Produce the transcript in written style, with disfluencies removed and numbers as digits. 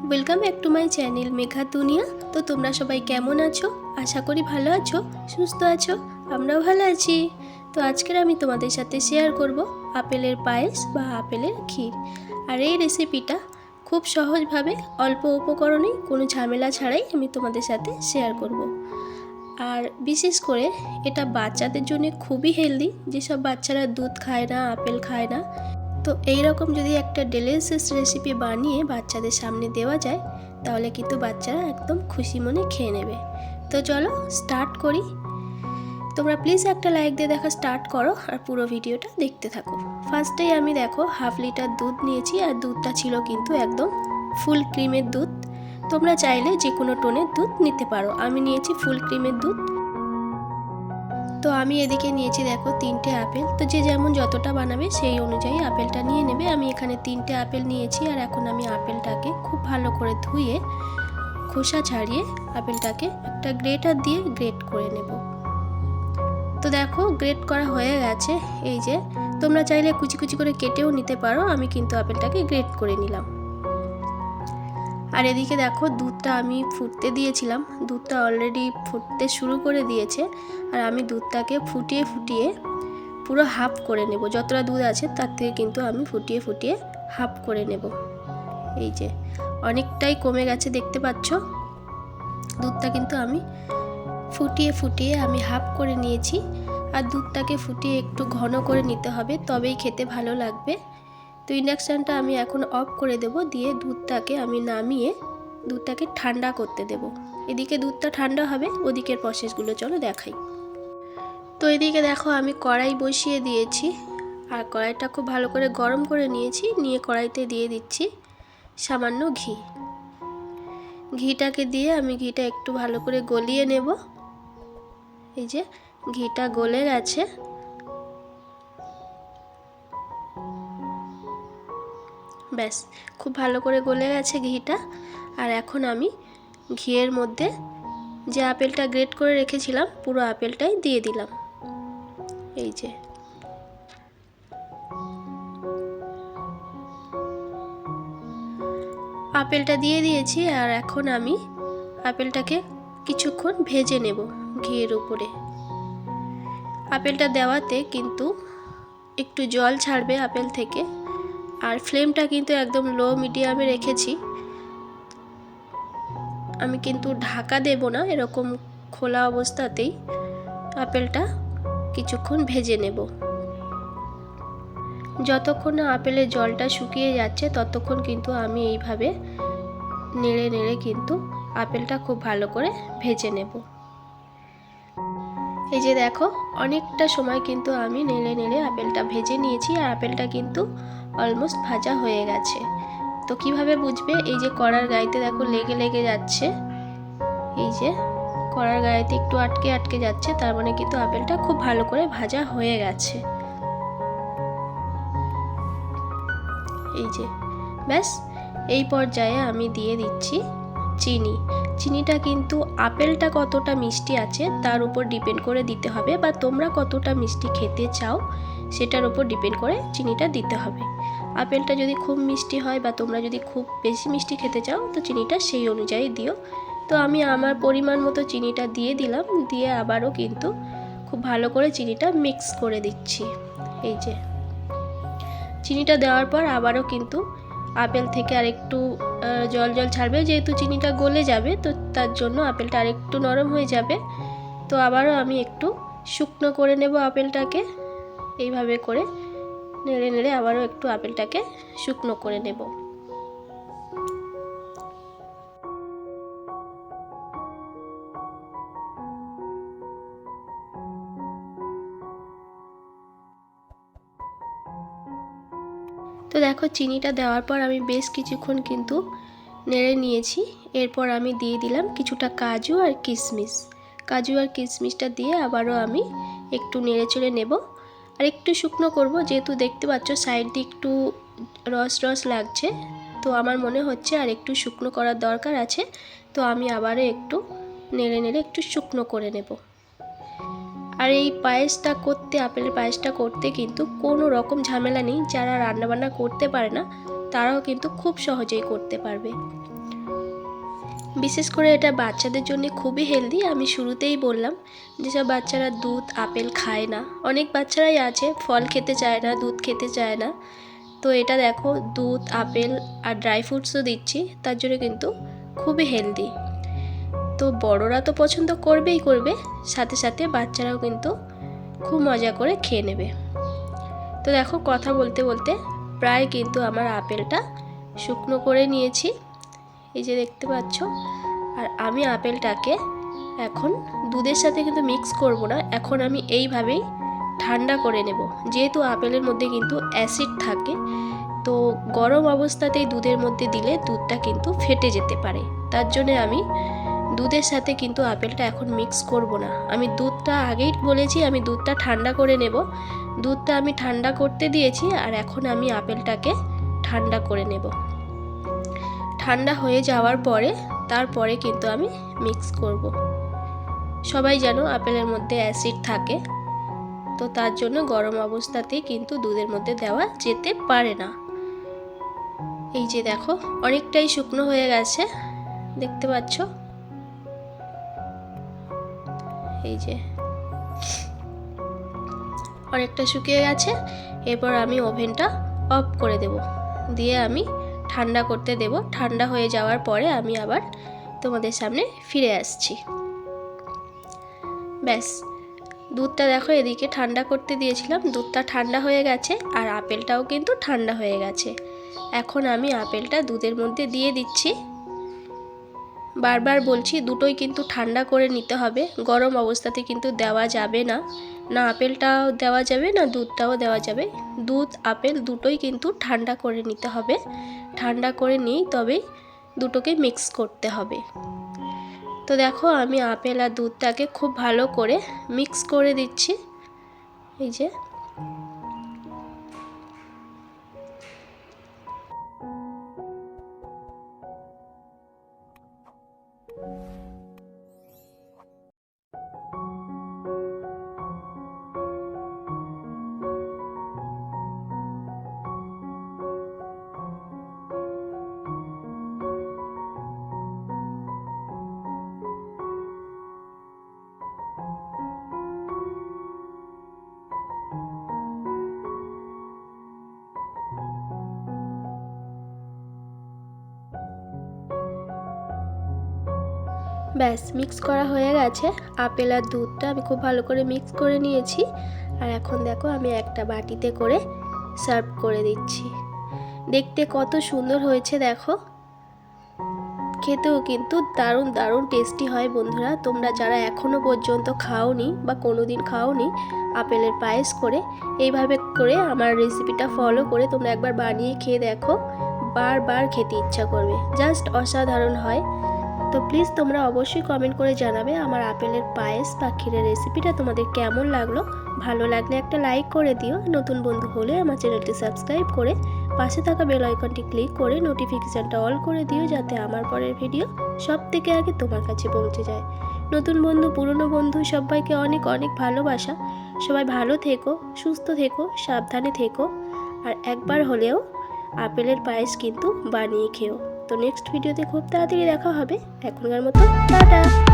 Welcome back to my channel Megha দুনিয়া। তো তোমরা সবাই কেমন আছো? আশা করি ভালো আছো, সুস্থ আছো। আমরাও ভালো আছি। তো আজকের আমি তোমাদের সাথে শেয়ার করব আপেলের পায়েস বা আপেলের ক্ষীর। আর এই রেসিপিটা খুব সহজভাবে অল্প উপকরণে কোনো ঝামেলা ছাড়াই আমি তোমাদের সাথে শেয়ার করব। আর বিশেষ করে এটা বাচ্চাদের জন্য খুবই হেলদি, যেসব বাচ্চারা দুধ খায় না, আপেল খায় না। তো এই রকম যদি একটা ডেলিশিয়াস রেসিপি বানিয়ে বাচ্চাদের সামনে দেওয়া যায়, তাহলে কিন্তু বাচ্চারা একদম খুশি মনে খেয়ে নেবে। তো চলো স্টার্ট করি। তোমরা প্লিজ একটা লাইক দিয়ে দেখা স্টার্ট করো আর পুরো ভিডিওটা দেখতে থাকো। ফার্স্টেই আমি দেখো 1/2 লিটার দুধ নিয়েছি, আর দুধটা ছিল কিন্তু একদম ফুল ক্রিমের দুধ। তোমরা চাইলে যে কোনো টোনের দুধ নিতে পারো, আমি নিয়েছি ফুল ক্রিমের দুধ। তো আমি এদিকে নিয়েছি দেখো 3টে আপেল। তো যে যেমন যতটা বানাবে সেই অনুযায়ী আপেলটা নিয়ে নেবে। আমি এখানে 3টে আপেল নিয়েছি, আর এখন আমি আপেলটাকে খুব ভালো করে ধুয়ে খোসা ছাড়িয়ে আপেলটাকে একটা গ্রেটার দিয়ে গ্রেট করে নেব। তো দেখো গ্রেট করা হয়ে গেছে। এই যে তোমরা চাইলে কুচি কুচি করে কেটেও নিতে পারো, আমি কিন্তু আপেলটাকে গ্রেট করে নিলাম। আর এদিকে দেখো দুধটা আমি ফুটতে দিয়েছিলাম, দুধটা অলরেডি ফুটতে শুরু করে দিয়েছে। আর আমি দুধটাকে ফুটিয়ে ফুটিয়ে পুরো হাফ করে নেব। যতটা দুধ আছে তার থেকে কিন্তু আমি ফুটিয়ে ফুটিয়ে হাফ করে নেব। এই যে অনেকটাই কমে গেছে, দেখতে পাচ্ছ। দুধটা কিন্তু আমি ফুটিয়ে ফুটিয়ে আমি হাফ করে নিয়েছি। আর দুধটাকে ফুটিয়ে একটু ঘন করে নিতে হবে, তবেই খেতে ভালো লাগবে। তো ইন্ডাকশানটা আমি এখন অফ করে দেব, দিয়ে দুধটাকে আমি নামিয়ে দুধটাকে ঠান্ডা করতে দেব। এদিকে দুধটা ঠান্ডা হবে, ওদিকের প্রসেসগুলো চলো দেখাই। তো এদিকে দেখো আমি কড়াই বসিয়ে দিয়েছি, আর কড়াইটা খুব ভালো করে গরম করে নিয়েছি। নিয়ে কড়াইতে দিয়ে দিচ্ছি সামান্য ঘি। ঘিটাকে দিয়ে আমি ঘিটা একটু ভালো করে গলিয়ে নেব। এই যে ঘিটা গলে গেছে। ব্যাস, খুব ভালো করে গলে গেছে ঘিটা। আর এখন আমি ঘিয়ের মধ্যে যে আপেলটা গ্রেট করে রেখেছিলাম পুরো আপেলটাই দিয়ে দিলাম। এই যে আপেলটা দিয়ে দিয়েছি। আর এখন আমি আপেলটাকে কিছুক্ষণ ভেজে নেব ঘিয়ের উপরে। আপেলটা দেওয়াতে কিন্তু একটু জল ছাড়বে আপেল থেকে। আর ফ্লেমটা কিন্তু একদম লো মিডিয়ামে রেখেছি। আমি কিন্তু ঢাকা দেব না, এরকম খোলা অবস্থাতেই আপেলটা কিছুক্ষণ ভেজে নেব। যতক্ষণ না আপেলের জলটা শুকিয়ে যাচ্ছে ততক্ষণ কিন্তু আমি এইভাবে নেড়ে নেড়ে কিন্তু আপেলটা খুব ভালো করে ভেজে নেব। এই যে দেখো অনেকটা সময় কিন্তু আমি নেড়ে নেড়ে আপেলটা ভেজে নিয়েছি, আর আপেলটা কিন্তু অলমোস্ট ভাজা হয়ে গেছে। তো কিভাবে বুঝবে? এই যে কড়ার গায়েতে দেখো লেগে লেগে যাচ্ছে, এই যে কড়ার গায়েতে একটু আটকে আটকে যাচ্ছে, তার মানে কিন্তু আপেলটা খুব ভালো করে ভাজা হয়ে গেছে। এই যে ব্যাস, এই পর্যায়ে আমি দিয়ে দিচ্ছি চিনি। চিনিটা কিন্তু আপেলটা কতটা মিষ্টি আছে তার উপর ডিপেন্ড করে দিতে হবে, বা তোমরা কতটা মিষ্টি খেতে চাও সেটার উপর ডিপেন্ড করে চিনিটা দিতে হবে। আপেলটা যদি খুব মিষ্টি হয় বা তোমরা যদি খুব বেশি মিষ্টি খেতে চাও তো চিনিটা সেই অনুযায়ী দিও। তো আমি আমার পরিমাণ মতো চিনিটা দিয়ে দিলাম, দিয়ে আবারও কিন্তু খুব ভালো করে চিনিটা মিক্স করে দিচ্ছি। এই যে চিনিটা দেওয়ার পর আবারও কিন্তু আপেল থেকে আরেকটু জল জল ছাড়বে, যেহেতু চিনিটা গলে যাবে তো তার জন্য আপেলটা আরেকটু নরম হয়ে যাবে। তো আবারও আমি একটু শুকনো করে নেব আপেলটাকে। এইভাবে করে নেড়ে নেড়ে আবারও একটু আপেলটাকে শুকনো করে নেব। তো দেখো চিনিটা দেওয়ার পর আমি বেশ কিছুক্ষণ কিন্তু নেড়ে নিয়েছি। এরপর আমি দিয়ে দিলাম কিছুটা কাজু আর কিশমিশ। কাজু আর কিশমিশটা দিয়ে আবারও আমি একটু নেড়ে চেড়ে নেব। আর একটু শুকনো করব, যেহেতু দেখতে পাচ্ছ সাইড দিয়ে একটু রস রস লাগছে। তো আমার মনে হচ্ছে আর একটু শুকনো করার দরকার আছে। তো আমি আবারও একটু নেড়ে নেড়ে একটু শুকনো করে নেব। আর এই পায়েসটা করতে, আপেলের পায়েসটা করতে কিন্তু কোনো রকম ঝামেলা নেই। যারা রান্নাবান্না করতে পারে না তারাও কিন্তু খুব সহজেই করতে পারবে। বিশেষ করে এটা বাচ্চাদের জন্য খুবই হেলদি। আমি শুরুতেই বললাম যেসব বাচ্চারা দুধ আপেল খায় না, অনেক বাচ্চারাই আছে ফল খেতে চায় না, দুধ খেতে চায় না, তো এটা দেখো দুধ আপেল আর ড্রাই ফ্রুটসও দিচ্ছি, তার জন্য কিন্তু খুবই হেলদি। তো বড়রা তো পছন্দ করবেই করবে, সাথে সাথে বাচ্চারাও কিন্তু খুব মজা করে খেয়ে নেবে। তো দেখো কথা বলতে বলতে প্রায় কিন্তু আমার আপেলটা শুকনো করে নিয়েছি, এই যে দেখতে পাচ্ছ। আর আমি আপেলটাকে এখন দুধের সাথে কিন্তু মিক্স করব না, এখন আমি এইভাবেই ঠান্ডা করে নেব। যেহেতু আপেলের মধ্যে কিন্তু অ্যাসিড থাকে, তো গরম অবস্থাতেই দুধের মধ্যে দিলে দুধটা কিন্তু ফেটে যেতে পারে, তার জন্য আমি দুধের সাথে কিন্তু আপেলটা এখন মিক্স করব না। আমি দুধটা আগেই বলেছি আমি দুধটা ঠান্ডা করে নেব, দুধটা আমি ঠান্ডা করতে দিয়েছি, আর এখন আমি আপেলটাকে ঠান্ডা করে নেব। ঠান্ডা হয়ে যাওয়ার পরে তারপরে কিন্তু আমি মিক্স করব। সবাই জানো আপেলের মধ্যে অ্যাসিড থাকে, তো তার জন্য গরম অবস্থাতেই কিন্তু দুধের মধ্যে দেওয়া যেতে পারে না। এই যে দেখো অনেকটাই শুকনো হয়ে গেছে, দেখতে পাচ্ছ, এই যে অনেকটা শুকিয়ে গেছে। এরপর আমি ওভেনটা অফ করে দেব, দিয়ে আমি ঠান্ডা করতে দেব। ঠান্ডা হয়ে যাওয়ার পরে আমি আবার তোমাদের সামনে ফিরে আসছি। ব্যাস, দুধটা দেখো এদিকে ঠান্ডা করতে দিয়েছিলাম, দুধটা ঠান্ডা হয়ে গেছে আর আপেলটাও কিন্তু ঠান্ডা হয়ে গেছে। এখন আমি আপেলটা দুধের মধ্যে দিয়ে দিচ্ছি। বারবার বলছি দুটোই কিন্তু ঠান্ডা করে নিতে হবে, গরম অবস্থাতে কিন্তু দেওয়া যাবে না, না আপেলটাও দেওয়া যাবে না দুধটাও দেওয়া যাবে। দুধ আপেল দুটোই কিন্তু ঠান্ডা করে নিতে হবে, ঠান্ডা করে নিয়েই তবেই দুটোকে মিক্স করতে হবে। তো দেখো আমি আপেল আর দুধটাকে খুব ভালো করে মিক্স করে দিচ্ছি, এই যে। ব্যাস মিক্স করা হয়ে গেছে, আপেল আর দুধটা আমি খুব ভালো করে মিক্স করে নিয়েছি। আর এখন দেখো আমি একটা বাটিতে করে সার্ভ করে দিচ্ছি। দেখতে কত সুন্দর হয়েছে দেখো, খেতেও কিন্তু দারুণ দারুণ টেস্টি হয়। বন্ধুরা তোমরা যারা এখনও পর্যন্ত খাওনি বা কোনো দিন খাওনি আপেলের পায়েস করে, এইভাবে করে আমার রেসিপিটা ফলো করে তোমরা একবার বানিয়ে খেয়ে দেখো, বারবার খেতে ইচ্ছা করবে, জাস্ট অসাধারণ হয়। তো প্লিজ তোমরা অবশ্যই কমেন্ট করে জানাবে আমার আপেলের পায়েস বা ক্ষীরের রেসিপিটা তোমাদের কেমন লাগলো। ভালো লাগলে একটা লাইক করে দিও, নতুন বন্ধু হলে আমার চ্যানেলটি সাবস্ক্রাইব করে পাশে থাকা বেল আইকনটি ক্লিক করে নোটিফিকেশানটা অল করে দিও, যাতে আমার পরের ভিডিও সব থেকে আগে তোমার কাছে পৌঁছে যায়। নতুন বন্ধু পুরনো বন্ধু সবাইকে অনেক অনেক ভালোবাসা। সবাই ভালো থেকো, সুস্থ থেকো, সাবধানে থেকো, আর একবার হলেও আপেলের পায়েস কিন্তু বানিয়ে খেও। তো নেক্সট ভিডিওতে খুব তাড়াতাড়ি দেখা হবে, এখনকার মতো টাটা।